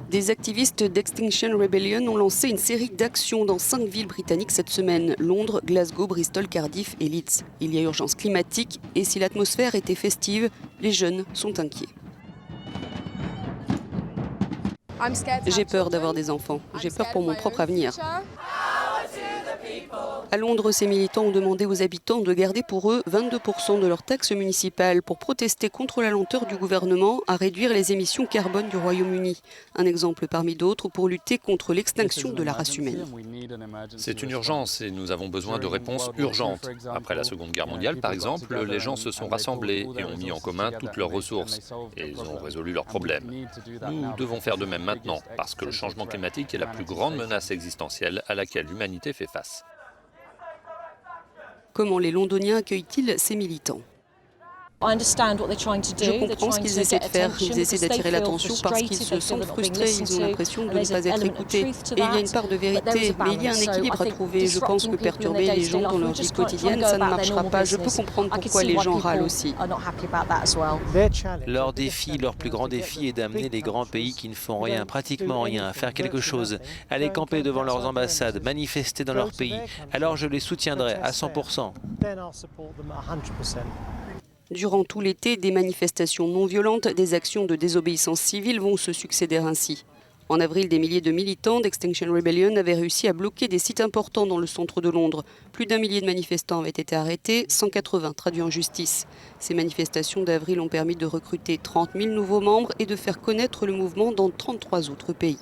Des activistes d'Extinction Rebellion ont lancé une série d'actions dans 5 villes britanniques cette semaine. Londres, Glasgow, Bristol, Cardiff et Leeds. Il y a urgence climatique et si l'atmosphère était festive, les jeunes sont inquiets. J'ai peur d'avoir des enfants. J'ai peur pour mon propre avenir. À Londres, ces militants ont demandé aux habitants de garder pour eux 22% de leurs taxes municipales pour protester contre la lenteur du gouvernement à réduire les émissions carbone du Royaume-Uni. Un exemple parmi d'autres pour lutter contre l'extinction de la race humaine. C'est une urgence et nous avons besoin de réponses urgentes. Après la Seconde Guerre mondiale, par exemple, les gens se sont rassemblés et ont mis en commun toutes leurs ressources et ils ont résolu leurs problèmes. Nous devons faire de même maintenant parce que le changement climatique est la plus grande menace existentielle à laquelle l'humanité fait face. Comment les Londoniens accueillent-ils ces militants ? Je comprends ce qu'ils essaient de faire. Ils essaient d'attirer l'attention parce qu'ils se sentent frustrés. Ils ont l'impression de ne pas être écoutés. Et il y a une part de vérité, mais il y a un équilibre à trouver. Je pense que perturber les gens dans leur vie quotidienne, ça ne marchera pas. Je peux comprendre pourquoi les gens râlent aussi. Leur défi, leur plus grand défi est d'amener les grands pays qui ne font rien, pratiquement rien, à faire quelque chose, aller camper devant leurs ambassades, manifester dans leur pays. Alors je les soutiendrai à 100%. Durant tout l'été, des manifestations non violentes, des actions de désobéissance civile vont se succéder ainsi. En avril, des milliers de militants d'Extinction Rebellion avaient réussi à bloquer des sites importants dans le centre de Londres. Plus d'1 millier de manifestants avaient été arrêtés, 180 traduits en justice. Ces manifestations d'avril ont permis de recruter 30 000 nouveaux membres et de faire connaître le mouvement dans 33 autres pays.